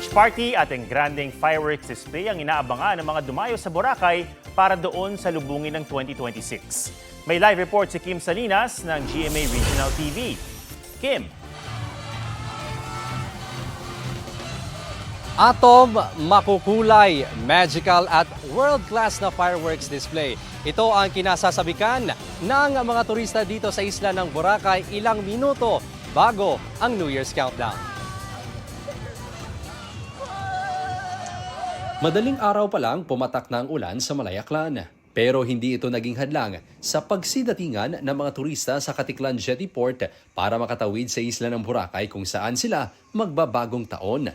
beach party at ang granding fireworks display ang inaabangan ng mga dumayo sa Boracay para doon sa lubungin ng 2026. May live report si Kim Salinas ng GMA Regional TV. Kim. Atom, makukulay, magical at world-class na fireworks display. Ito ang kinasasabikan ng mga turista dito sa isla ng Boracay ilang minuto bago ang New Year's countdown. Madaling araw pa lang pumatak na ang ulan sa Malayaklan. Pero hindi ito naging hadlang sa pagsidatingan ng mga turista sa Katiklan Jetty Port para makatawid sa isla ng Boracay kung saan sila magbabagong taon.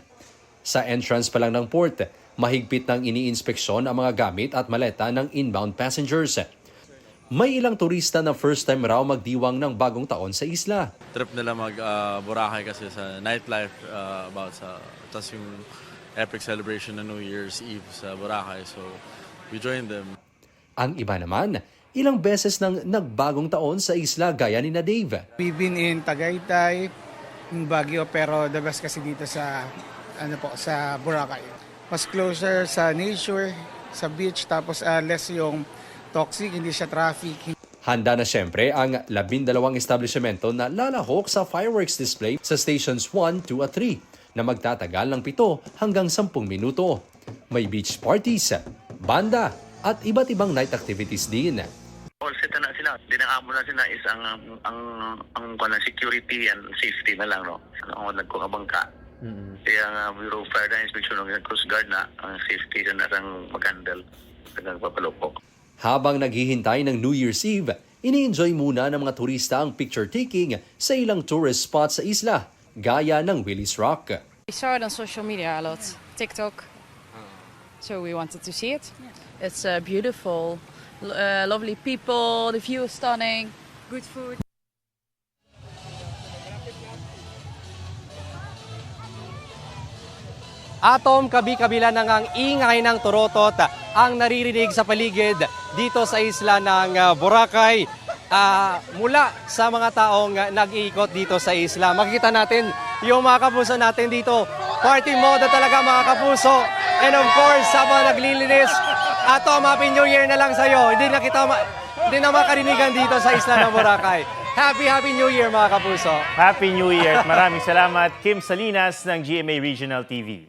Sa entrance pa lang ng port, mahigpit nang iniinspeksyon ang mga gamit at maleta ng inbound passengers. May ilang turista na first time raw magdiwang ng bagong taon sa isla. Trip nila mag-Boracay kasi sa nightlife tas yung epic celebration ng New Year's Eve sa Boracay. So we joined them. Ang iba naman, ilang beses nang nagbagong taon sa isla gaya ni na Dave. We've been in Tagaytay, in Baguio, pero the best kasi dito sa sa Boracay. Mas closer sa nature, sa beach, tapos less yung toxic, hindi siya traffic. Handa na siyempre ang 12 establishmento na lalahok sa fireworks display sa stations 1, 2 at 3 na magtatagal ng 7 hanggang 10 minuto. May beach parties, banda, at iba't ibang night activities din. All set na sila. Dinangamo na sila is ang security and safety na lang, no? Ang nagkukabang ka. Kaya nga Bureau of Fire and Inspection ng Coast Guard na ang safety na narang mag-handle ng papalupok. Habang naghihintay ng New Year's Eve, ini-enjoy muna ng mga turista ang picture-taking sa ilang tourist spots sa isla, gaya ng Willis Rock. We saw it on social media a lot, TikTok. So we wanted to see it. It's beautiful, lovely people, the view is stunning, good food. Atom, kabi-kabila ng ang ingay ng turotot ang naririnig sa paligid dito sa isla ng Boracay mula sa mga taong nag-iikot dito sa isla. Makikita natin yung mga kapuso natin dito. Party mode talaga mga kapuso. And of course, habang naglilinis, Atom, Happy New Year na lang sa'yo. Hindi na makarinigan dito sa isla ng Boracay. Happy New Year mga kapuso. Happy New Year at maraming salamat Kim Salinas ng GMA Regional TV.